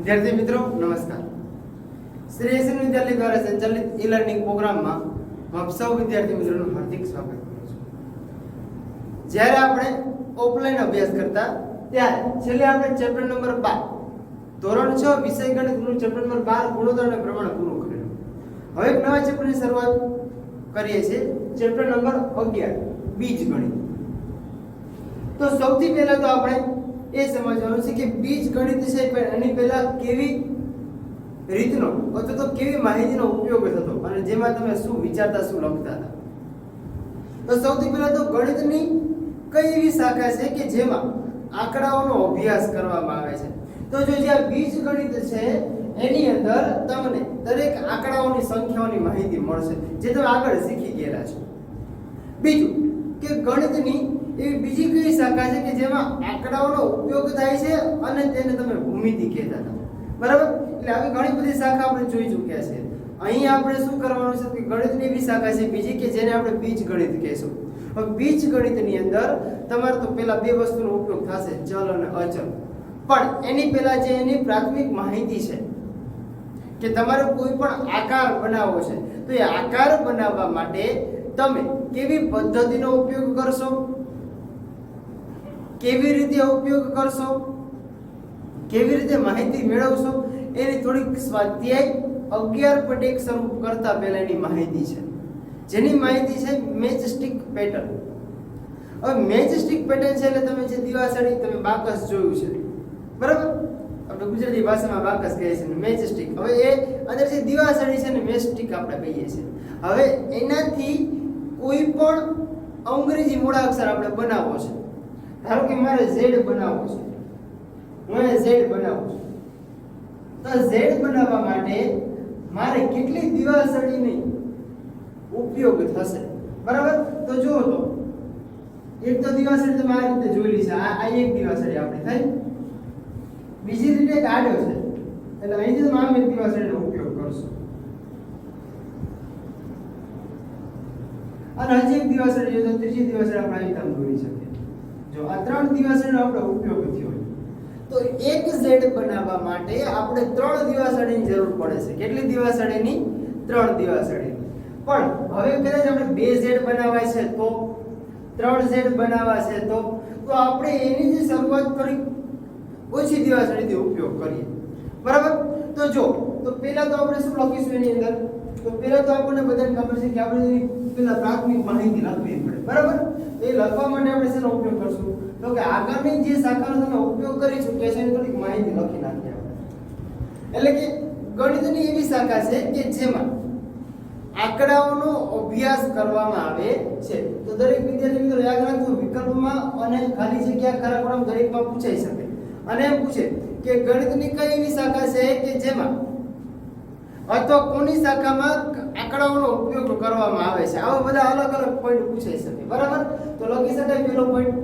વિદ્યાર્થી મિત્રો નમસ્કાર। શ્રી એસએન વિદ્યાલય દ્વારા સંચાલિત ઈ લર્નિંગ પ્રોગ્રામમાં હું આપ સૌ વિદ્યાર્થી મિત્રોનું હાર્દિક સ્વાગત કરું છું। જ્યારે આપણે ઓફલાઈન અભ્યાસ કરતા ત્યારે છેલ્લે આપણે ચેપ્ટર નંબર 12 ધોરણ 6 વિષય ગણિતનું ચેપ્ટર નંબર 12 ગુણોત્તર અને પ્રમાણ પૂરું કર્યું। હવે એક નવા ચેપ્ટરની શરૂઆત કરીએ છીએ, ચેપ્ટર નંબર 11 બીજ ગણિત। તો સૌથી પહેલા તો આપણે એ સમજવાનું છે કે બીજ ગણિત છે એની પહેલા કેવી રીતનો અથવા તો કેવી માહિતીનો ઉપયોગ થતો અને જેમાં તમે શું વિચારતા શું લખતા હતા। તો સૌથી પહેલા તો ગણિતની કઈ એવી શાખા છે કે જેમાં આંકડાઓનો અભ્યાસ કરવામાં આવે છે। તો જો જે બીજ ગણિત છે એની અંદર તમને દરેક આંકડાઓની સંખ્યાઓની માહિતી મળશે જે તમે આગળ શીખી ગયેલા છો। બીજું કે ગણિતની એવી બીજી કઈ શાખા છે કે જેમાં આંકડાઓનો ઉપયોગ થાય છે અને તેને તમે ભૂમિતિ કહેતા હતા, બરાબર? એટલે આવી ઘણી બધી શાખા આપણે જોઈ ચૂક્યા છે। અહીં આપણે શું કરવાનું છે કે ગણિતની એવી શાખા છે બીજી કે જેને આપણે બીજ ગણિત કહીશું। હવે બીજ ગણિતની અંદર તમારે તો પહેલા બે વસ્તુનો ઉપયોગ થશે, ચલ અને અચલ। પણ એની પહેલા જે એની પ્રાથમિક માહિતી છે કે તમારે કોઈ પણ આકાર બનાવવો છે તો એ આકાર બનાવવા માટે તમે કેવી પદ્ધતિનો ઉપયોગ કરશો, કેવી રીતે ઉપયોગ કરશો, કેવી રીતે માહિતી મેળવશો, એની થોડીક સ્વાધ્યાય 11.1 શરૂ કરતા પહેલા એની માહિતી છે, જેની માહિતી છે મેચસ્ટિક પેટર્ન। હવે મેચસ્ટિક પેટર્ન છે એટલે તમે જે દિવાસળી તમે બાકસ જોયું છે, બરાબર? આપણે ગુજરાતી ભાષામાં બાકસ કહીએ છીએ, મેચસ્ટિક। હવે એ અંદર જે દિવાસળી છે ને મેચસ્ટિક આપણે કહીએ છીએ। હવે એનાથી કોઈ પણ અંગ્રેજી મૂળાક્ષર આપણે બનાવવો છે। ધારો કે મારે z બનાવવો છે, હું z બનાવું છું, તો z બનાવવા માટે મારે કેટલી દિવાસળીનો ઉપયોગ થશે, બરાબર? તો જુઓ તો એક તો દિવાસળી તમે આ રીતે જોયેલી છે, આ એક દિવાસળી આપણી થઈ, બીજી રીતે એક આડો છે એટલે અહીંથી તમે આમ એક દિવાસળીનો ઉપયોગ કરશો અને હજી એક દિવાસળી જોઈએ તો ત્રીજી દિવાસળી આપણે અહીં આમ દોરી શકીએ। જો આ ત્રણ દિવાસળીનો આપણે ઉપયોગ થયો તો એક z બનાવવા માટે આપણે ત્રણ દિવાસળીની જરૂર પડે છે। કેટલી દિવાસળીની? ત્રણ દિવાસળી। પણ હવે કદાચ આપણે બે z બનાવવા છે તો ત્રણ z બનાવવા છે તો આપણે એની જે શરૂઆત કરી ઓછી દિવાસળીથી ઉપયોગ કરીએ, બરાબર? તો જો તો પહેલા તો આપણે શું લખીશું એની અંદર? તો પહેલા તો આપણને બધાને ખબર છે કે આપણે પહેલા પ્રાથમિક માહિતી લખવી પડે, બરાબર? એ લખવા માટે આપણે શેનો ઉપયોગ કરશું? તો કે આગળની જે શાખાનો તમે ઉપયોગ કરી ચૂક્યા છે એની થોડીક માહિતી લખી નાખીએ આપણે। એટલે કે ગણિતની એવી શાખા છે કે જેમાં આંકડાઓનો અભ્યાસ કરવામાં આવે છે। તો દરેક વિદ્યાર્થી મિત્રો યાદ રાખજો, વિકલ્પમાં અને ખાલી જગ્યા ખરા ખોટા દરેકમાં પૂછાઈ શકે અને એમ પૂછે કે ગણિતની કઈ એવી શાખા છે કે જેમાં અથવા કોની શાખામાં આંકડાઓનો ઉપયોગ કરવામાં આવે છે। આવા બધા અલગ અલગ પોઈન્ટ પૂછાઈ શકે, બરાબર? તો લખી શકાય પહેલો પોઈન્ટ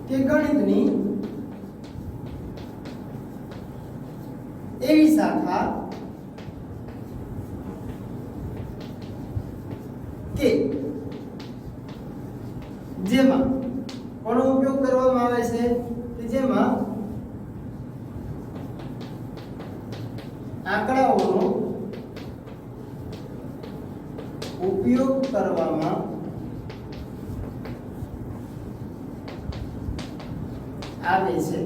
કે ગણિતની એવી શાખા કે જેમાં કોનો ઉપયોગ કરવામાં આવે છે કે જેમાં આંકડાઓનો ઉપયોગ કરવામાં આવે છે।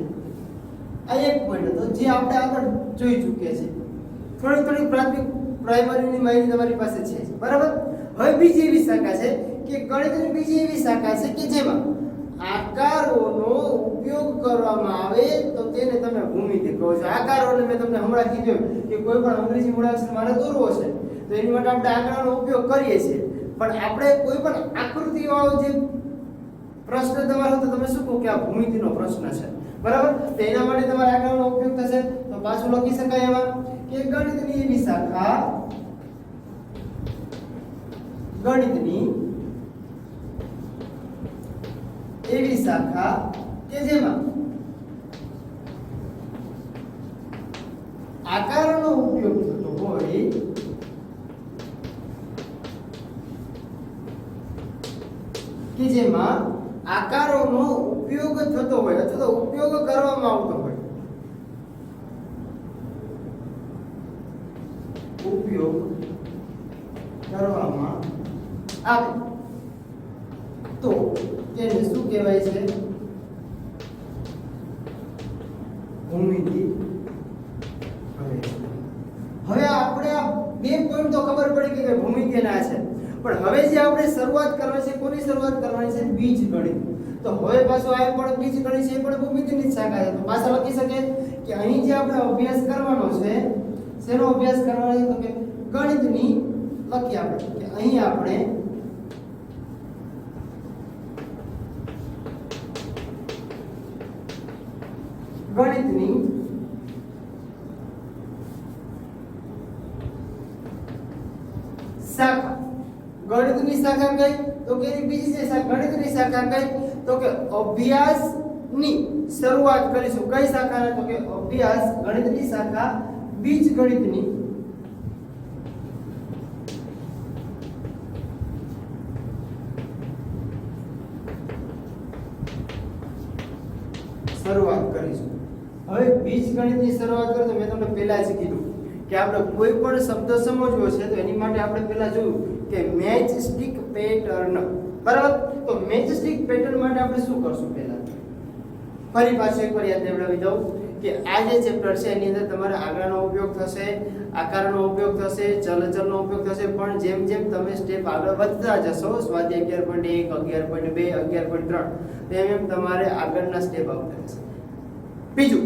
આ એક પોઈન્ટ હતો જે આપણે આગળ જોઈ ચૂક્યા છે। થોડી પ્રાથમિક પ્રાઇમરીની માહિતી તમારી પાસે છે, બરાબર? હવે બીજી એવી શાખા છે કે ગણિતની બીજી એવી શાખા છે કે જેમાં આકારોનો ઉપયોગ કરવામાં આવે તો તેને તમે ભૂમિતિ કહો છો। આકારોને મેં તમને હમણાં કીધું કે કોઈ પણ અંગ્રેજી મૂળાક્ષર મારે દોરવો છે તો એની માટે આપણે આંકડાનો ઉપયોગ કરીએ છીએ, પણ આપણે કોઈ પણ આકૃતિવાળો જે પ્રશ્ન તમારો તો તમે શું કહો કે આ ભૂમિતિનો પ્રશ્ન છે, બરાબર? તો એના માટે તમારે આંકડાનો ઉપયોગ થશે। તો પાછું લખી શકાય એમાં કે ગણિતની એવી શાખા કે જેમાં આકારનો ઉપયોગ થતો હોય કે જેમાં આકારોનો ઉપયોગ થતો હોય અથવા તો ઉપયોગ કરવામાં આવતો હોય કરવામાં આવે તો તેને શું કહેવાય છે? ભૂમિતિ. હવે આપણે આ બે પોઈન્ટ તો ખબર પડી કે ભૂમિતિ ના છે, પણ હવે જે આપણે શરૂઆત કરવાની છે, કોની શરૂઆત કરવાની છે? બીજ ગણિત. તો હવે પાછો આ પણ બીજ ગણિત છે, પણ ભૂમિતિની જ શાખા છે. તો પાછા લખી શકે કે અહીં જે આપણે અભ્યાસ કરવાનો છે, શેનો અભ્યાસ કરવાનો છે? તો કે ગણિતની. લખીએ આપણે કે અહીં આપણે ગણિતની શાખા. ગણિતની શાખા કઈ? તો કે બીજી છે શાખા. ગણિતની શાખા કઈ? તો કે અભ્યાસની શરૂઆત કરીશું. કઈ શાખાને? તો કે અભ્યાસ. ગણિતની શાખા બીજ ગણિતની શરૂઆત કરીશું. હવે બીજ ગણિતની શરૂઆત કરો તો મેં તમને પહેલા જ કીધું કે આપણે કોઈ પણ શબ્દ સમજવો છે તો એની માટે આપણે પહેલા જોયું કે મેચ સ્ટિક પેટર્ન. બરાબર? તો મેચ સ્ટિક પેટર્ન માટે આપણે શું કરશું? પહેલા ફરી પાછું એકવાર યાદ દેવડાવી દઉં કે આ જે ચેપ્ટર છે એની અંદર તમારે આંકડાનો ઉપયોગ થશે, આકારનો ઉપયોગ થશે, ચલચલનો ઉપયોગ થશે, પણ જેમ જેમ તમે સ્ટેપ આગળ વધતા જશો, સ્વાધ્યાય 11.1, 11.2, 11.3, તેમ એમ તમારે આગળના સ્ટેપ આવતા રહેશે. બીજું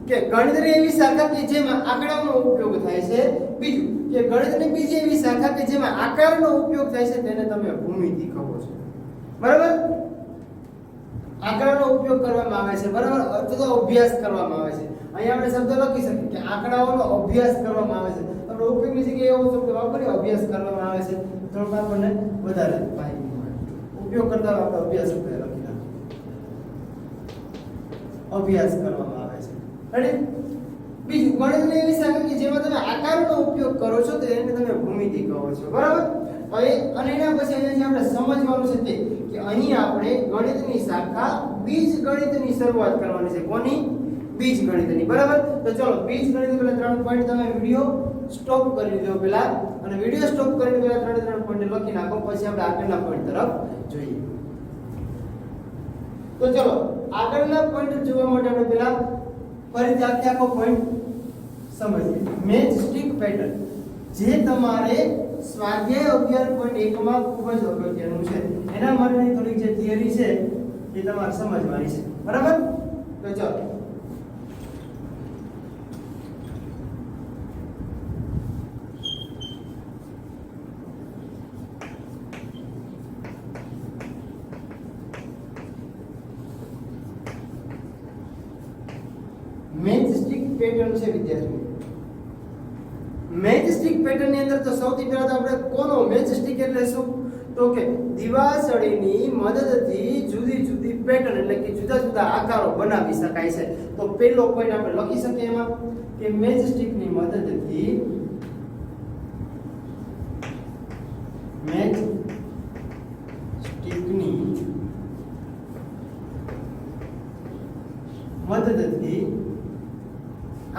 કે ગણિતની એવી શાખા કે જેમાં આંકડાનો ઉપયોગ થાય છે. બીજું કે ગણિતની બીજી એવી શાખા કે જેમાં આકારનો ઉપયોગ થાય છે, તેને તમે ભૂમિતિ કહો છો. બરાબર? આંકડાનો ઉપયોગ કરવામાં આવે છે. બરાબર? અથવા તો અભ્યાસ કરવામાં આવે છે. અહીં આપણે શબ્દ લખી શકીએ કે આંકડાઓનો અભ્યાસ કરવામાં આવે છે. આપણે ઉપયોગની જગ્યાએ એવો શબ્દ વાપરીએ અભ્યાસ કરવામાં આવે છે, તો આપણને વધારે માહિતી મળે. ઉપયોગ કરતા આપણે અભ્યાસ શબ્દ લખી નાખીએ. અભ્યાસ કરવામાં આવે છે. રેડી? બીજું ગણિતની એવી શાખા કે જેમાં તમે આકારનો ઉપયોગ કરો છો તો એને તમે ભૂમિતિ કહો છો. બરાબર? હવે અને એના પછી અહીંયા આપણે સમજવાનું છે તે કે અહીં આપણે ગણિતની શાખા બીજ ગણિતની શરૂઆત કરવાની છે. કોની? બીજ ગણિતની. બરાબર? તો ચલો બીજ ગણિત પેલા 3 પોઈન્ટ તમે વિડિયો સ્ટોપ કરી દો પેલા, અને વિડિયો સ્ટોપ કરીને પેલા 3 પોઈન્ટ લખી નાખો, પછી આપણે આગળના પોઈન્ટ તરફ જોઈએ. તો ચલો આગળના પોઈન્ટ જોવા માટે આપણે પેલા ફરીથી આખો પોઈન્ટ સમજીએ. મેચ સ્ટિક પેટર્ન જે તમારે સ્વાધ્યાય 11.1 માં ખૂબ જ અગત્યનું છે. એના માટેની થોડીક જે થિયરી છે એ તમારે સમજવાની છે. બરાબર? તો ચલો મેચ સ્ટિક પેટર્ન છે વિદ્યાર્થીઓ. મેચ સ્ટિક પેટર્ન ની અંદર તો સૌથી પહેલા તો આપણે કોનો મેચ સ્ટિક એટલે શું? તો કે દિવાસળીની મદદથી જુદી જુદી પેટર્ન એટલે કે જુદા જુદા આકારો બનાવી શકાય છે. તો પહેલો પોઈન્ટ આપણે લખી શકીએ એમાં કે મેચ સ્ટિકની મદદથી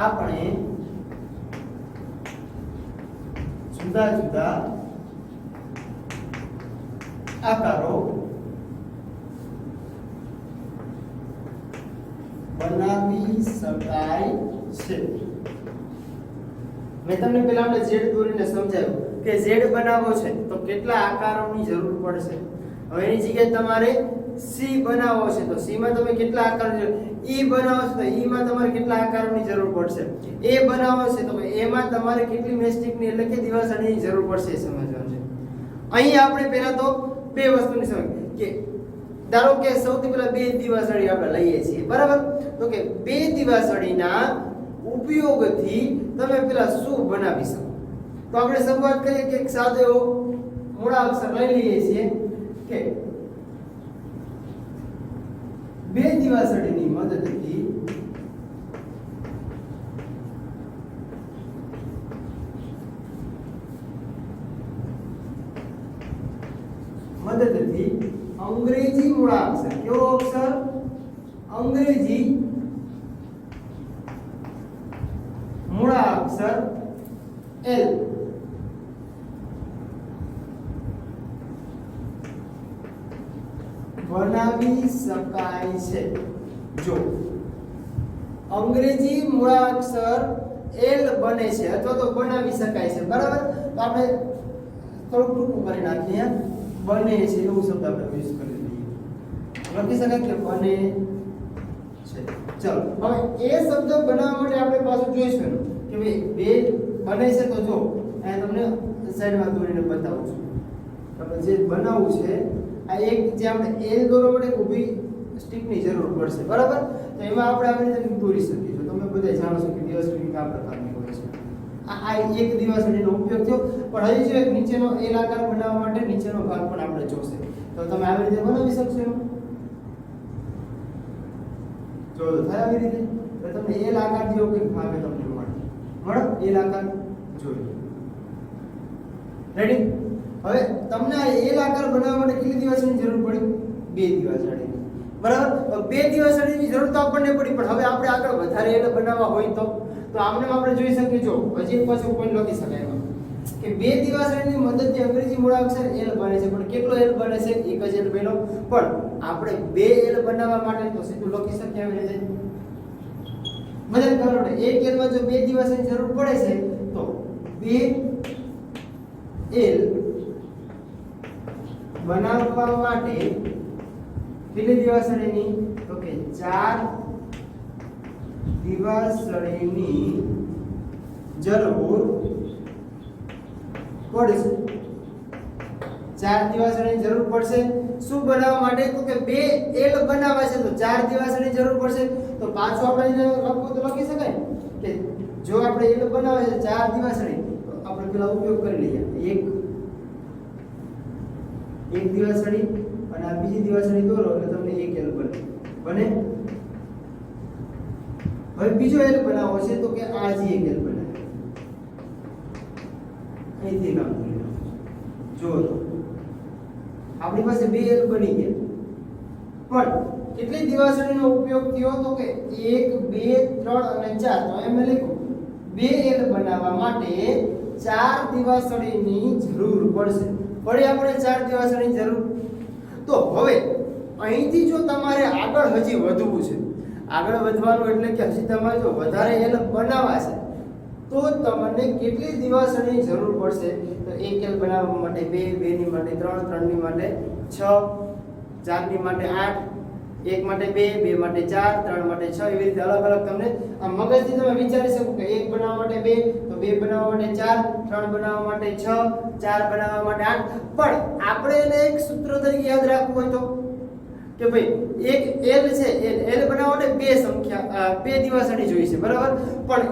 આપણે જુદા જુદા આકારો બનાવી શકાય છે. મેં તમને પેલા આપણે ઝેડ દોરીને સમજાવ્યું કે ઝેડ બનાવવો છે તો કેટલા આકારોની જરૂર પડશે. હવે એની જગ્યાએ તમારે સી બનાવવો છે તો સી માં તમે કેટલા આકારોની જરૂર, ઈ બનાવવો છે તો ઈ માં તમારે કેટલા આકારોની જરૂર પડશે, એ બનાવવો છે તો એ માં તમારે કેટલી મેસ્ટિકની એટલે કે દિવાસળીની જરૂર પડશે એ સમજવાનું છે. અહીં આપણે પહેલા તો બે વસ્તુની સમજ કે ધારો કે સૌથી પહેલા બે દિવાસળી આપણે લઈએ છીએ, બરાબર? તો કે બે દિવાસળીના ઉપયોગથી તમે પેલા શું બનાવી શકો. તો આપણે શરૂઆત કરીએ કે એક સાદો એવો મૂળાક્ષર લઈ લઈએ છીએ કે બે દિવાસળીની મદદથી અંગ્રેજી મૂળાક્ષર, કેવો અક્ષર? અંગ્રેજી મૂળાક્ષર L બનાવી શકાય છે જો અંગ્રેજી મૂળાક્ષર એલ બને છે અથવા તો બનાવી શકાય છે બરાબર. તો આપણે થોડું ટૂંકું કરી નાખીએ બને છે એવું શબ્દ આપણે યુઝ કરી લઈએ. લખી શકાય કે બને છે. ચલો હવે એ શબ્દ બનાવવા માટે આપણે પાછું જોઈશું કે ભાઈ બે બને છે તો જો અહીં તમને સાઈડમાં દોરીને બતાવું છું. આપણે જે બનાવવું છે આ એક જે આપણે એલ દોરવા માટે ઊભી સ્ટિકની જરૂર પડશે બરાબર. તો એમાં આપણે આવી રીતે દોરી શકીએ છો. તમે બધા જાણો છો કે દિવાસળી આ પ્રકારની હોય છે. આ એક દિવાસળીનો ઉપયોગ થયો પણ હજી જો એક નીચેનો એલ આકાર બનાવવા માટે નીચેનો ભાગ પણ આપણે જોશે. તો તમે આવી રીતે બનાવી શકશો એમ જો થાય આવી રીતે. તો તમને એલ આકાર જેવો કંઈક ભાગ તમને મળે એલ આકાર જોઈ રેડી. હવે તમને આ એલ આકાર બનાવવા માટે કેટલી દિવાસળીની જરૂર પડી? બે દિવાસળીની બરાબર. તો બે દિવાસળીની જરૂર તો આપણને પડી પણ હવે આપણે આગળ વધારે એલ બનાવવા હોય તો આમને આપણે જોઈ શકીએ જો હજી એક પાછું કોઈ લખી શકાય એમાં કે બે દિવાસળીની મદદથી અંગ્રેજી મૂળાક્ષર એલ બને છે. પણ કેટલો એલ બને છે? એક જ એલ બન્યો. પણ આપણે બે એલ બનાવવા માટે તો સીધું લખી શકીએ આવી રીતે મદદ કરો ને એક એલ માં જો બે દિવાસળીની જરૂર પડે છે તો બે એલ બનાવવા માટે કેટલી દિવાસળીની? તો કે 4 દિવાસળીની જરૂર પડશે. 4 દિવાસળીની જરૂર પડશે શું બનાવવા માટે? તો કે બે એલ બનાવવા છે તો 4 દિવાસળીની જરૂર પડશે. તો પાછું આપણે લખવું તો લખી શકાય કે જો આપણે એલ બનાવે છે 4 દિવાસળી તો આપણે પેલા ઉપયોગ કરી લઈએ એક દિવાસળી અને આ બીજી દિવાસળી દોરો એટલે તમને એક એલ બને. હવે બીજો એલ બનાવવો છે તો કે આ જે એક એલ બને અહીંથી કામ કરી જો આપણી પાસે બે એલ બની ગયા પણ કેટલી દિવાસળીનો ઉપયોગ થયો? તો કે 1 2 3 અને 4. તો એમ લખ્યું બે એલ બનાવવા માટે 4 દિવાસળીની જરૂર પડશે. પડી આપણે 4 દિવાસળીની જરૂર. તો હવે અહીંથી જો તમારે આગળ હજી વધવું છે આગળ વધવાનું એટલે કે હજી તમારે જો વધારે એલ બનાવવા છે તો તમને કેટલી દિવાસળીની જરૂર પડશે? તો એક એલ બનાવવા માટે 2 2 ની માટે 3 3 ની માટે 6 4 ની માટે 8 1 માટે 2 2 માટે 4 3 માટે 6 એવી રીતે અલગ અલગ તમને આ મગજથી તમે વિચારી શકો કે 1 બનાવવા માટે 2 તો 2 બનાવવા માટે 4 3 બનાવવા માટે 6 4 બનાવવા માટે 8. પણ આપણે એને એક સૂત્ર તરીકે યાદ રાખવું હોય તો કે ભાઈ એક એલ છે એલ બનાવવા માટે બે દિવાસળી જોઈએ છે બરાબર. પણ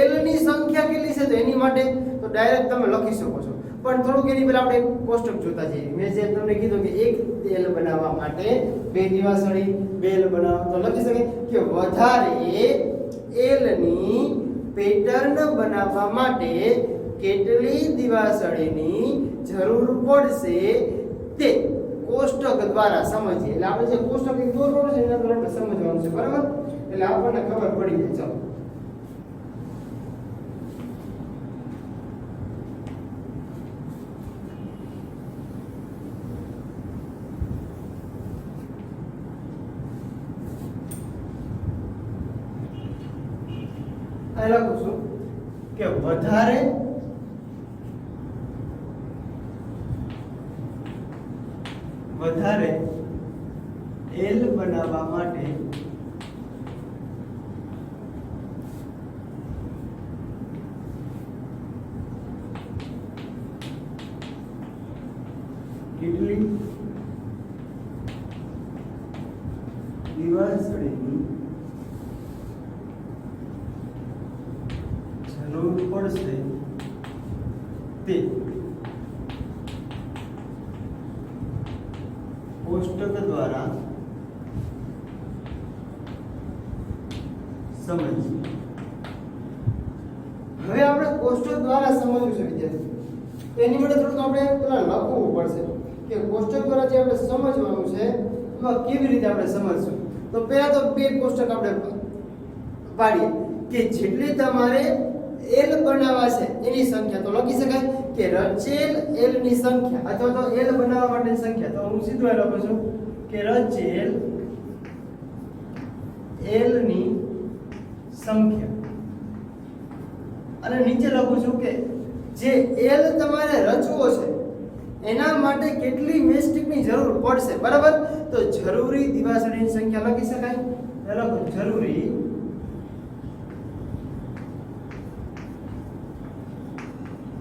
એલ ની સંખ્યા કેટલી છે તો એની માટે તો ડાયરેક્ટ તમે લખી શકો છો. પણ થોડુંક એની પહેલા આપણે કોષ્ટક જોતા જઈએ. મેં જે તમને કીધું કે એક એલ બનાવવા માટે બે દિવાસળી બે એલ બનાવવા તો લખી શકાય કે વધારે એલ ની પેટર્ન બનાવવા માટે કેટલી દિવાસળીની જરૂર પડશે તે કોષ્ટક દ્વારા સમજીએ. એટલે આપણે જે કોષ્ટક એક દોરવાનું છે એના દ્વારા આપણે સમજવાનું છે બરાબર. એટલે આપણને ખબર પડી જાય. ચાલો આ લખું છું કે વધારે એલ બનાવવા માટે કેટલી દિવાસળીની જરૂર પડશે તે કોષ્ટક દ્વારા સમજીએ. હવે આપણે કોષ્ટક દ્વારા સમજવું છે વિદ્યાર્થી. તો એની માટે થોડુંક આપણે પેલા લખવું પડશે કે કોષ્ટક દ્વારા જે આપણે સમજવાનું છે એમાં કેવી રીતે આપણે સમજશું. તો પહેલા તો બે કોષ્ટક આપણે પાડીએ કે જેટલી તમારે એલ બનાવવા છે એની સંખ્યા તો લખી શકાય કે રચેલ l ની સંખ્યા અથવા તો l બનાવવા માટેની સંખ્યા, તો હું સીધું આ લખું છું કે રચેલ l ની સંખ્યા, અને નીચે લખું છું કે જે l તમારે રચવો છે એના માટે કેટલી મેસ્ટિકની જરૂર પડશે, બરાબર. તો જરૂરી દિવાસળીની સંખ્યા લખી શકાય. લખો જરૂરી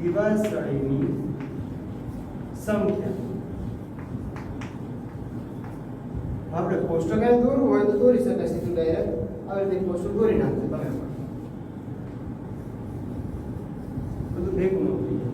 દિવાસળીની સંખ્યા. આપણે કોષ્ટક એમ દોરવું હોય તો દોરી શકાય સીધું ડાયરેક્ટ. આવી રીતે કોષ્ટક દોરી નાખજો તમે પણ, બધું ભેગું ન થઈ જાય.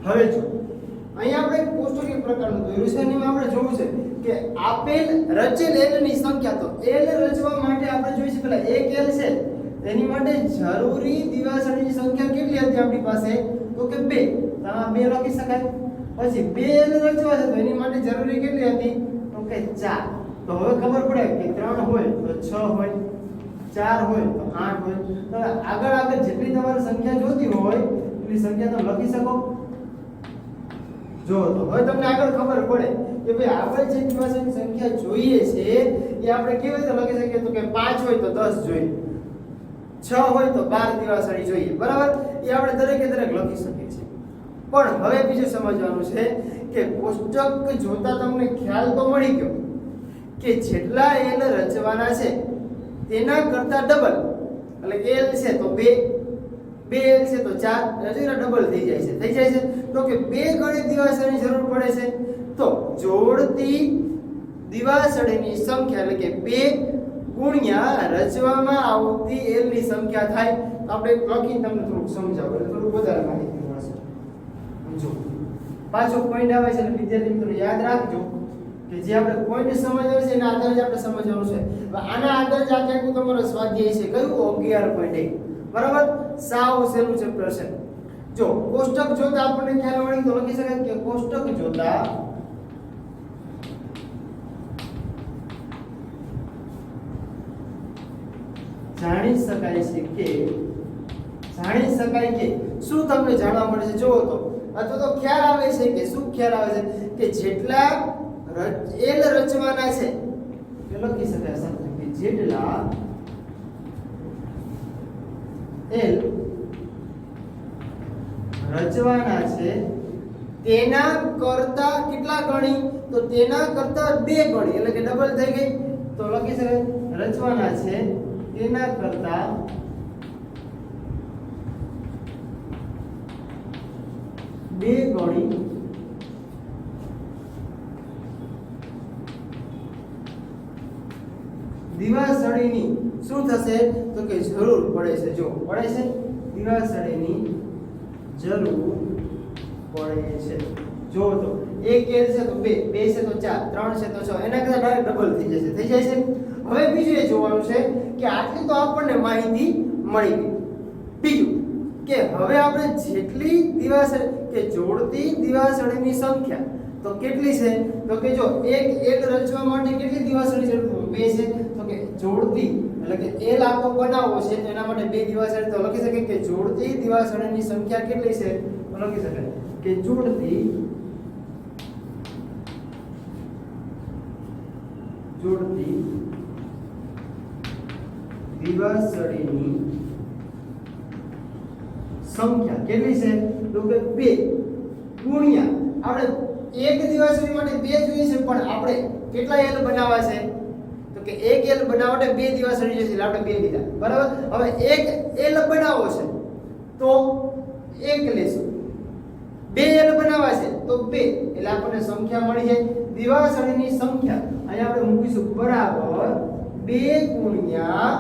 હવે જો અહીંયા આપણે કોષ્ટક એક પ્રકારનું દોર્યું છે, એમાં આપણે જોવું છે કે આપેલ રચેલ l ની સંખ્યા, તો l રચવા માટે આપણે જોઈશું પેલા એક l છે, તેની માટે જરૂરી દિવાસળીની સંખ્યા કેટલી હતી આપણી પાસે, તો કે 2. તો આ 2 લખી શકાય. પછી 2 l રચવા છે તો એની માટે જરૂરી કેટલી હતી, તો કે 4. તો હવે ખબર પડે કે 3 હોય તો 6 હોય, 4 હોય તો 8 હોય. તો આગળ આગળ જેટલી તમારે સંખ્યા જોતી હોય એટલી સંખ્યા તમે લખી શકો. જો તો હવે તમને આગળ ખબર પડે કે ભાઈ આપણે જે દિવાસળીની સંખ્યા જોઈએ છે એ આપણે કેવી રીતે લખી શકીએ, તો કે 5 હોય તો 10 જોઈએ, 6 હોય તો 12 દિવાસળી જોઈએ, બરાબર. એ આપણે દરેકે દરેક લખી શકીએ છીએ. પણ હવે બીજું સમજવાનું છે કે કોષ્ટક જોતા તમને ખ્યાલ તો મળી ગયો કે જેટલા l રચવાના છે તેના કરતા ડબલ, એટલે કે l છે તો 2 l છે તો 4, રચના ડબલ થઈ જાય છે. તો કે 2 ગણી દિવાસળીની જરૂર પડે છે. તો જોડતી દિવાસળીની સંખ્યા એટલે કે 2 ગુણ્યા રચવામાં આવતી l ની સંખ્યા થાય. તો આપણે લખીને તમને થોડુંક સમજાવું એટલે થોડું વધારે માહિતી મળશે. જો પાછો પોઈન્ટ આવે છે એટલે વિદ્યાર્થી મિત્રો યાદ રાખજો કે જે આપણે પોઈન્ટ સમજાવે છે એના આધારે જ આપણે સમજવાનું છે. હવે આના આધારે જ આ કંઈક તમારો સ્વાધ્યાય છે, કયું 11.1, બરાબર. સાવ સહેલું ચેપ્ટર છે. જો કોષ્ટક જોતા આપણને ખ્યાલ મળી તો લખી શકાય કે કોષ્ટક જોતા જાણી શકાય કે શું તમને જાણવા મળે છે, જોવો તો અથવા તો ખ્યાલ આવે છે કે શું ખ્યાલ આવે છે કે જેટલા l રચવાના છે એ લખી શકાય શબ્દ કે જેટલા l રચવાના છે તેના કરતા કેટલા ગણી, તો તેના કરતા 2 ગણી એટલે કે ડબલ થઈ ગઈ. તો લખી શકાય રચવાના છે તેના કરતા 2 ગણી દિવાસળીની શું થશે, તો કે જરૂર પડે છે. જો પડે છે દિવાસળીની જરૂર પડે છે. જો તો 1 l છે તો 2 છે તો 4 3 છે તો 6, એના કરતા ડાયરેક્ટ ડબલ થઈ જાય છે. હવે બીજું એ જોવાનું છે કે આટલી તો આપણને માહિતી મળી ગઈ. બીજું કે હવે આપણે જેટલી દિવાસળી કે જોડતી દિવાસળીની સંખ્યા તો કેટલી છે, તો કે જો એક l રચવા માટે કેટલી દિવાસળી જરૂર, 2 છે. તો કે જોડતી એટલે કે l આખો બનાવવો છે તો એના માટે 2 દિવાસળી. તો લખી શકીએ કે જોડતી દિવાસળીની સંખ્યા કેટલી છે, તો લખી શકાય કે જોડતી દિવાસળીની સંખ્યા કેટલી છે, તો કે 2 ગુણ્યા આપણે એક દિવાસળી માટે 2 જોઈએ છે પણ આપણે કેટલા l બનાવવા છે, તો કે એક l બનાવવા માટે 2 દિવાસળી જોઈએ છે એટલે આપણે 2 લીધા, બરાબર. હવે એક l બનાવવો છે તો 1 લેશું, 2 l બનાવવા છે તો 2 એટલે આપણને સંખ્યા મળી જાય. દિવાસળીની સંખ્યા અહીંયા આપણે મૂકીશું બરાબર 2 ગુણ્યા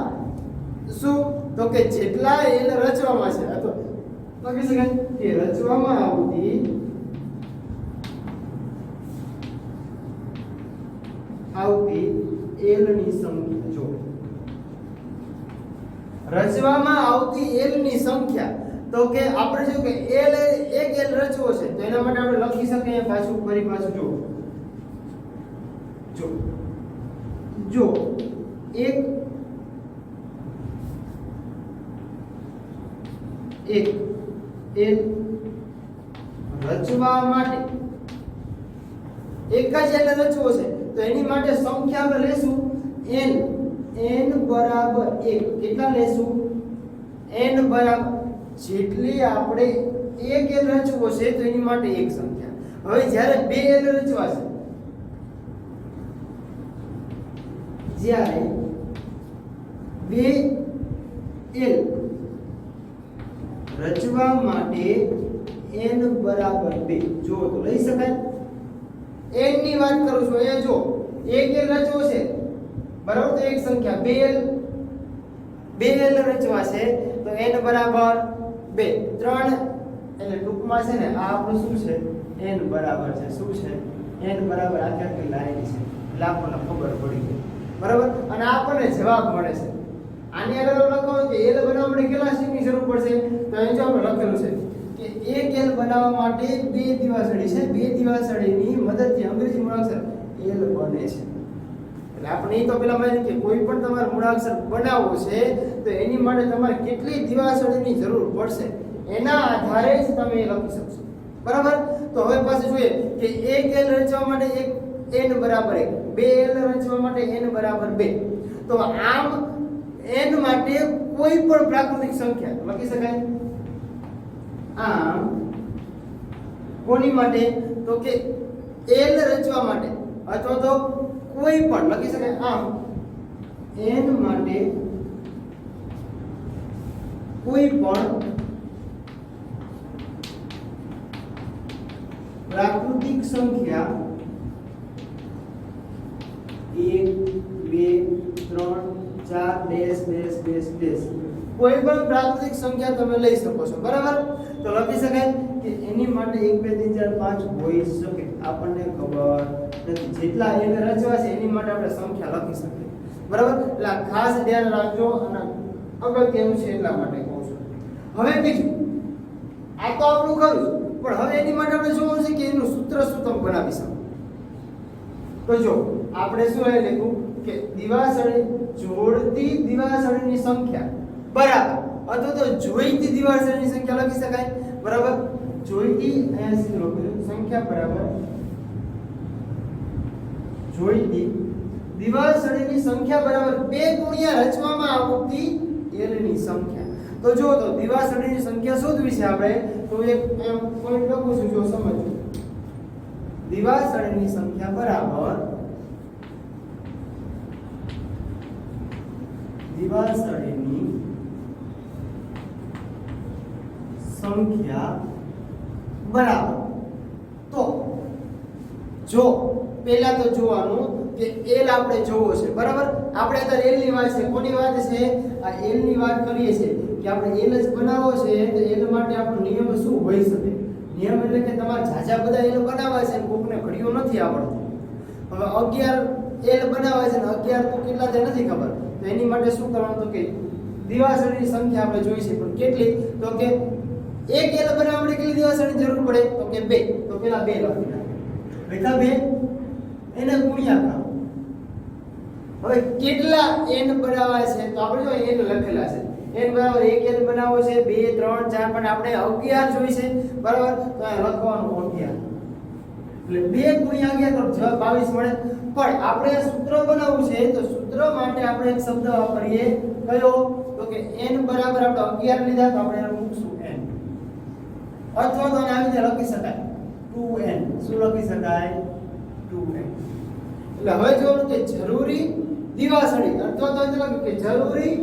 શું, તો કે જેટલા l રચવામાં છે અથવા લખી શકાય કે રચવામાં આવતી L ની સંખ્યા જો રચવામાં આવતી L ની સંખ્યા તો કે આપણે જો કે L એક L રચવો છે તો એના માટે આપણે લખી શકીએ પાછું જો એક રચવા માટે એક જ L રચવો છે તો એની માટે સંખ્યા આપણે લેશું n બરાબર 1 કેટલા લેશું n બરાબર જેટલી આપણે એક L રચવો છે તો એની માટે એક સંખ્યા હવે જ્યારે બે L રચવાશે જ્યારે બે L રચવા માટે n બરાબર 2 જો તો લઈ શકાય n ની વાત કરું છું અહીંયા જો એક L રચવો છે બરાબર તો એક સંખ્યા બે L રચવા છે તો n બરાબર 2 3 એટલે ટૂંકમાં છે ને આ આપણું શું છે n બરાબર છે શું છે n બરાબર આખી લાઈન છે એટલે આપણને ખબર પડી ગઈ બરાબર અને આપણને જવાબ મળે છે આની આગળ લખો કે L બનાવવા માટે કેટલા સ્ટ્રિંગની જરૂર પડશે તો અહીં જો આપણે લખેલું છે કે એક L બનાવવા માટે બે દિવાસળી છે બે દિવાસળીની મદદથી અંગ્રેજી મૂળાક્ષર L બને છે એટલે આપણે એ તો પેલા માની કે કોઈ પણ તમારે મૂળાક્ષર બનાવવો છે તો એની માટે તમારે કેટલી દિવાસળીની જરૂર પડશે એના આધારે જ તમે એ લખી શકશો બરાબર તો હવે પાછું જોઈએ કે એક L રચવા માટે એક n બરાબર 1 બે L રચવા માટે n બરાબર 2 તો આમ n માટે કોઈ પણ પ્રાકૃતિક સંખ્યા લખી શકાય આમ કોની માટે તો કે L રચવા માટે અથવા તો કોઈ પણ લખી શકાય આમ n માટે કોઈ પણ પ્રાકૃતિક સંખ્યા 1 2 3 4 ડેશ ડેશ ડેશ ડેશ કોઈ પણ પ્રાકૃતિક સંખ્યા તમે લઈ શકો છો બરાબર તો લખી શકાય કે એની માટે 1 2 3 4 5 હોઈ શકે આપણને ખબર નથી જેટલા L રચવા છે એની માટે આપણે સંખ્યા લખી શકીએ બરાબર એટલે ખાસ ધ્યાન રાખજો અને અગત્યનું છે એટલા માટે કહું છું હવે બીજું આ તો આપણું ખરું પણ હવે એની માટે આપણે જોવું છે કે એનું સૂત્ર શું તમે બનાવી શકો તો જો આપણે શું લખ્યું કે જોડતી દિવાસળીની સંખ્યા બરાબર અથવા તો જોઈતી દિવાસળીની સંખ્યા લખી શકાય બરાબર જોઈતી અહીંયા સંખ્યા બરાબર જોઈતી દિવાસળીની સંખ્યા બરાબર 2 ગુણ્યા રચવામાં આવતી L ની સંખ્યા તો જો તો દિવાસળીની સંખ્યા શોધવી છે આપણે તો એક પોઈન્ટ લખું છું જો સમજો દિવાસળીની સંખ્યા બરાબર દિવાસળીની સંખ્યા બરાબર તો જો પહેલા તો જોવાનું કે L આપણે જોવો છે બરાબર આપણે અત્યારે L ની વાત છે કોની વાત છે આ L ની વાત કરીએ છીએ કે આપણે L જ બનાવવો છે તો L માટે આપણો નિયમ શું હોઈ શકે નિયમ એટલે કે તમારે જાજા બધા L બનાવવા છે કોકને ઘડિયો નથી આવડતું હવે 11 L બનાવવા છે ને 11 તો કેટલા છે નથી ખબર તો એની માટે શું કરવાનું તો કે દિવાસળીની સંખ્યા આપણે જોઈ છે પણ કેટલી તો કે એક L બનાવવા માટે કેટલી દિવાસળીની જરૂર પડે તો કે 2 તો પેલા 2 લખી નાખો બેટા 2 એને ગુણ્યા કરો હવે કેટલા n બનાવવા છે તો આપણે જો n લખેલા છે n બરાબર 1 n બનાવવો છે 2 3 4 પણ આપણે 11 જોઈ છે બરાબર તો અહીં લખવાનું 11 એટલે 2 ગુણ્યા 11 તો જવાબ 22 મળે પણ આપણે સૂત્ર બનાવવું છે તો સૂત્ર માટે આપણે એક શબ્દ વાપરીએ કયો તો કે n બરાબર આપણે 11 લીધા તો આપણે મૂકશું n અથવા તો આવી રીતે લખી શકાય 2n શું લખી શકાય 2n એટલે હવે જોવાનું કે જરૂરી દિવાસળી અથવા તો લખ્યું કે જરૂરી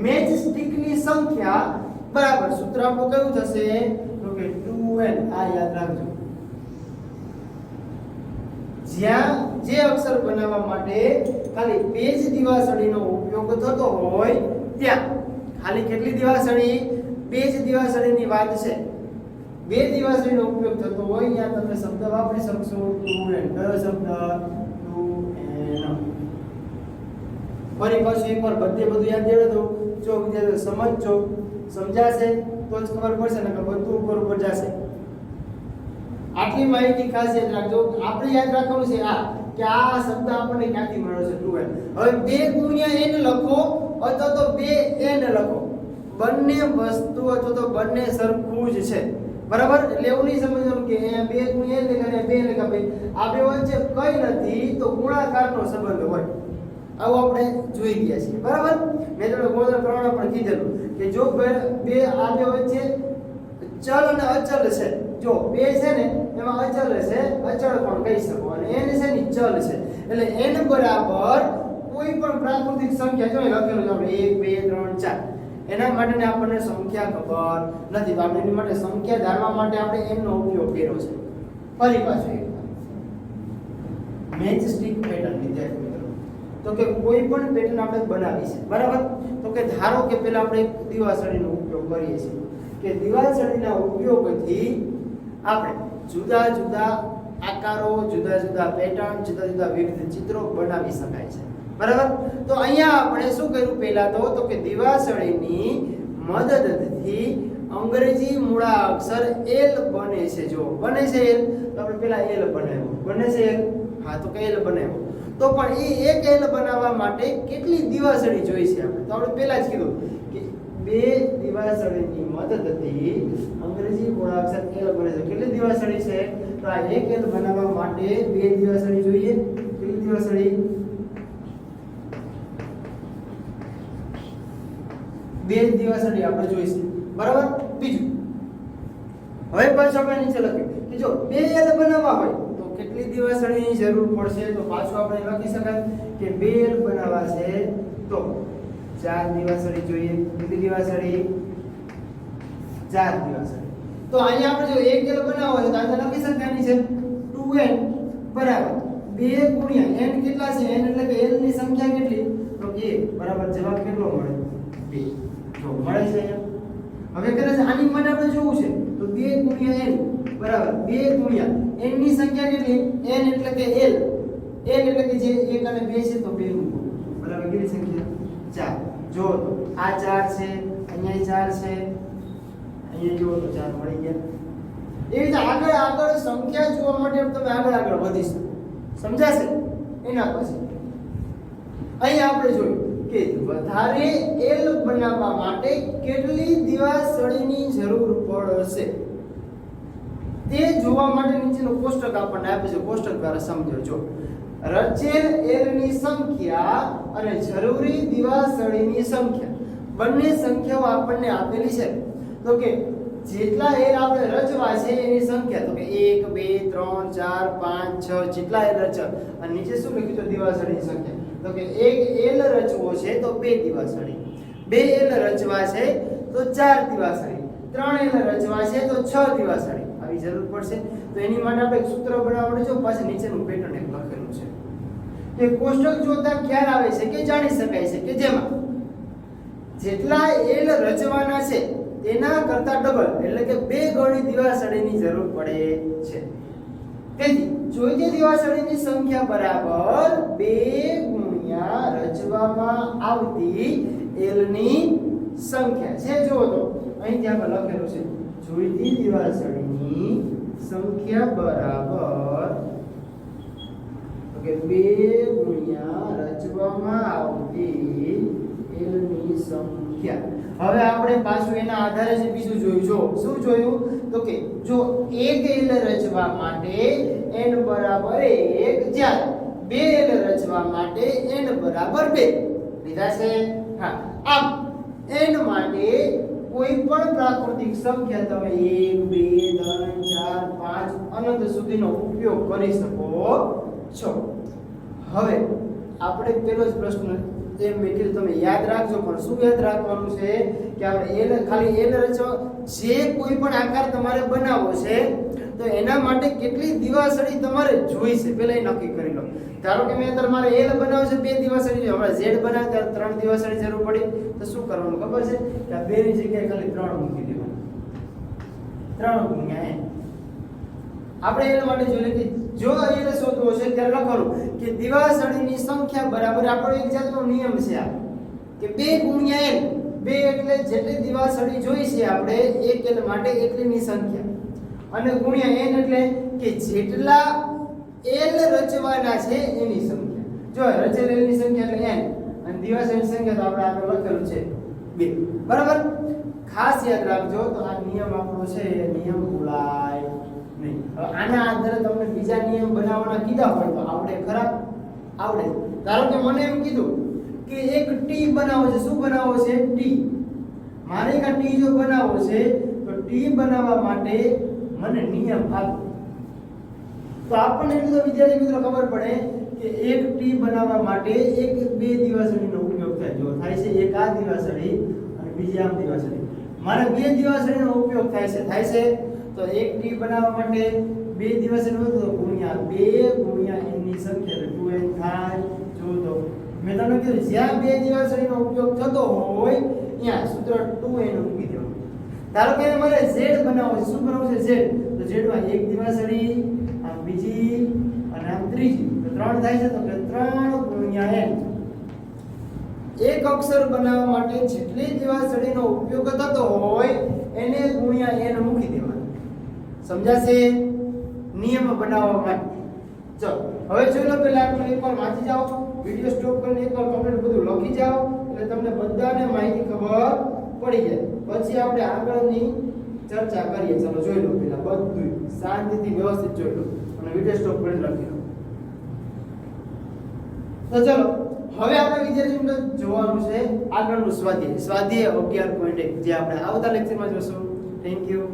મેચ સ્ટિકની સંખ્યા બરાબર સૂત્ર આપણું કયું થશે તો કે 2n આ યાદ રાખજો જ્યાં જે અક્ષર બનાવવા માટે ખાલી પેજ દિવાસળીનો ઉપયોગ થતો હોય ત્યાં ખાલી કેટલી દિવાસળી બે જ દિવાસળીની વાત છે, બે દિવાસળીનો ઉપયોગ થતો હોય ત્યાં તમે શબ્દ વાપરી શકશો ટુ એન્ડ. કયો શબ્દ? To end. ફરી પાછું એકવાર બધું યાદ દેડો તો જો વિદ્યાર્થીઓ સમજજો, સમજાશે તો જ ખબર પડશે ને કે બધું ઉપર જશે. આટલી માહિતી ખાસ યાદ રાખજો. આપણે યાદ રાખવાનું છે કે આ શબ્દ આપણને ક્યાંથી મળ્યો છે ટુ એન્ડ. હવે 2 ગુણ્યા n લખો અથવા તો 2n લખો, બંને વસ્તુ અથવા તો બંને સરખું જ છે, બરાબર? એટલે એવું નહીં સમજવાનું કે અહીંયા 2 ગુણ્યા n લખાય 2 લખાય, ભાઈ આ બે વચ્ચે કઈ નથી તો ગુણાકારનો સંબંધ હોય. આવું આપણે જોઈ ગયા છીએ, બરાબર? મેં તમને ગોળના પ્રમાણ પણ કીધેલું કે જો બે આ બે વચ્ચે ચલ અને અચલ છે, જો બે છે ને એમાં અચલ છે, અચળ પણ કહી શકો, અને n છે ને ચલ છે, એટલે n બરાબર કોઈ પણ પ્રાકૃતિક સંખ્યા જો લખેલું છે આપણે 1 2 3 4, એના માટે આપણને સંખ્યા ખબર નથી, તો આપણે એની માટે સંખ્યા ધારવા માટે આપણે n નો ઉપયોગ કર્યો છે. ફરી પાછું એક મેચ સ્ટિક પેટર્ન વિદ્યાર્થી મિત્રો, તો કે કોઈ પણ પેટર્ન આપણે બનાવી છે, બરાબર? તો કે ધારો કે પહેલા આપણે એક દિવાસળીનો ઉપયોગ કરીએ છીએ કે દિવાસળીના ઉપયોગથી આપણે જુદા જુદા આકારો, જુદા જુદા પેટર્ન, જુદા જુદા વિવિધ ચિત્રો બનાવી શકાય છે, બરાબર? તો અહીંયા આપણે શું કર્યું પહેલા તો કે દિવાસળીની મદદથી અંગ્રેજી મૂળાક્ષર l બને છે. જો બને છે l, તો આપણે પહેલા l બનાવ્યો, બને છે l, હા તો કે l બનાવ્યો. તો પણ એ એક l બનાવવા માટે કેટલી દિવાસળી જોઈ છે આપણે? તો આપણે પહેલા જ કીધું કે બે દિવાસળીની મદદથી અંગ્રેજી મૂળાક્ષર l બને છે. કેટલી દિવાસળી છે? તો આ એક l બનાવવા માટે બે દિવાસળી જોઈએ. કેટલી દિવાસળી? બે દિવાસળી આપણે જોઈશે, બરાબર? બીજું હવે પાછું આપણે નીચે લખ્યું કે જો બે l બનાવવા હોય તો કેટલી દિવાસળીની જરૂર પડશે? તો પાછું આપણે લખી શકાય કે બે l બનાવવા છે તો 4 દિવાસળી જોઈએ. કેટલી દિવાસળી? 4 દિવાસળી. તો અહીંયા આપણે જો એક l બનાવવો છે તો અહીંયા લખી શકાયની છે 2n બરાબર 2 ગુણ્યા n કેટલા છે? n એટલે કે l ની સંખ્યા કેટલી? તો 1 બરાબર જવાબ કેટલો મળે? 2. જો મળે છે અહીંયા. હવે કરે છે આની માટે આપણે જોવું છે તો 2 ગુણ્યા n બરાબર 2 ગુણ્યા n ની સંખ્યા કેટલી? n એટલે કે l, l એટલે કે જે 1 અને 2 છે તો 2 મૂકો, બરાબર? કેટલી સંખ્યા? 4. જો તો આ 4 છે, અહીંયા 4 છે, અહીંયા જો તો 4 મળી ગયા. એ રીતે આગળ સંખ્યા જોવા માટે તમે આગળ વધીશું, સમજાશે? એના પછી અહીં આપણે જોયું કે વધારે l બનાવવા માટે કેટલી દિવાસળીની જરૂર પડશે તે જોવા માટે નીચેનું કોષ્ટક આપણને આપે છે. કોષ્ટક દ્વારા સમજો. જો રચેલ l ની સંખ્યા અને જરૂરી દિવાસળીની સંખ્યા, બંને સંખ્યાઓ આપણને આપેલી છે. તો કે જેટલા l આપણે રચવા છે એની સંખ્યા, તો કે 1 2 3 4 5 6 જેટલા l રચવા, અને નીચે શું લખ્યું તો દિવાસળીની સંખ્યા. તો કે એક l રચવો છે તો 2 દિવાસળી, 2 l રચવા છે તો 4 દિવાસળી, 3 l રચવા છે તો 6 દિવાસળી આવી જરૂર પડશે. તો એની માટે આપણે એક સૂત્ર બનાવવું પડશે. પાછળ નીચેનું પેટર્ન એક લખેલું છે કે કોષ્ટક જોતા ખ્યાલ આવે છે કે જાણી શકાય છે કે જેમાં જેટલા l રચવાના છે તેના કરતા ડબલ એટલે કે 2 ગણી દિવાસળીની જરૂર પડે છે. તેથી જોઈતી દિવાસળીની સંખ્યા બરાબર 2 ગુણ્યા રચવામાં આવતી l ની સંખ્યા છે. જો તો અહીં ત્યાં લખેલું છે જોઈતી દિવાસળીની સંખ્યા બરાબર તો કે 2 ગુણ્યા રચવામાં આવતી l ની સંખ્યા. હવે આપણે પાછું એના આધારે જ બીજું જોયું. જો શું જોયું? તો કે જો એક l રચવા માટે n બરાબર 1, જ્યારે 2 l રચવા માટે n બરાબર 2 લીધા છે. હા, આમ n માટે કોઈ પણ પ્રાકૃતિક સંખ્યા તમે 1 2 3 4 5 અનંત સુધીનો ઉપયોગ કરી શકો છો. હવે આપણે પેલો જ પ્રશ્ન એમ મેં કીધું તમે યાદ રાખજો, પણ શું યાદ રાખવાનું છે કે આપણે એલ ખાલી એલ રચવા, જે કોઈ પણ આકાર તમારે બનાવવો છે તો એના માટે કેટલી દિવાસળી તમારે જોઈશે પહેલા એ નક્કી કરી લો. ધારો કે મેં તમારે એલ બનાવ્યો છે 2 દિવાસળી, હમણાં ઝેડ બનાવે ત્યારે 3 દિવાસળી જરૂર પડી, તો શું કરવાનું ખબર છે કે આ 2 ની જગ્યાએ ખાલી 3 મૂકી દેવાનું. 3 ગુણ્યા n. આપણે એના માટે જોઈએ કે જો એને શોધવો છે ત્યારે લખવાનું કે દિવાસળીની સંખ્યા બરાબર આપણો એક જાતનો નિયમ છે આ કે 2 ગુણ્યા n. 2 એટલે જેટલી દિવાસળી જોઈ છે આપણે એક l માટે એટલીની સંખ્યા, અને ગુણ્યા n એટલે કે જેટલા l રચવાના છે એની સંખ્યા. જો રચેલ l ની સંખ્યા એટલે n અને દિવાસળીની સંખ્યા તો આપણે આગળ લખેલું છે 2. બરાબર? ખાસ યાદ રાખજો તો આ નિયમ આપણો છે એ નિયમ ભૂલાય નહીં. હવે આના આધારે તમને બીજા નિયમ બનાવવાના કીધા હોય તો આવડે ખરા? આવડે. ધારો કે મને એમ કીધું કે એક ટી બનાવવો છે. શું બનાવવો છે? ટી. મારે એક ટી જો બનાવવો છે તો ટી બનાવવા માટે મને નિયમ આપો. તો આપણને એટલું તો વિદ્યાર્થી મિત્રો ખબર પડે કે એક ટી બનાવવા માટે એક 2 દિવાસળીનો ઉપયોગ થાય. જો થાય છે એક આ દિવાસળી અને બીજી આમ દિવાસળી. મારે 2 દિવાસળીનો ઉપયોગ થાય છે તો એક ટી બનાવવા માટે 2 દિવાસળી હોય તો ગુણ્યા 2 ગુણ્યા n ની સંખ્યા એટલે 2n થાય. જો તો મેં તમને કીધું જ્યાં 2 દિવાસળીનો ઉપયોગ થતો હોય ત્યાં સૂત્ર 2n મૂકી દેવાનું. ધારો કે મારે z બનાવવો છે. શું બનાવવું છે? z. તો z માં એક દિવાસળી, આમ બીજી અને આમ ત્રીજી, તો 3 થાય છે. તો કે 3 ગુણ્યા n. એક અક્ષર બનાવવા માટે જેટલી દિવાસળીનો ઉપયોગ થતો હોય એને ગુણ્યા n મૂકી દેવાનું. સમજાશે? નિયમ બનાવવા માટે. ચલો હવે જોઈ લો, પહેલા આપણે એકવાર વાંચી જાઓ, વિડિયો સ્ટોપ કરીને એકવાર કમ્પ્લીટ બધું લખી જાઓ એટલે તમને બધાને માહિતી ખબર પડી જાય. પછી આપણે આગળની ચર્ચા કરીએ. ચલો જોઈ લો, પહેલા બધું શાંતિથી વ્યવસ્થિત જોઈ લો અને વિડિયો સ્ટોપ કરીને લખી લો. તો ચલો હવે આપણે વિદ્યાર્થીઓ જોવાનું છે આગળનું સ્વાધ્યાય 11.1 જે આપણે આવતા લેક્ચરમાં જોશું. Thank you.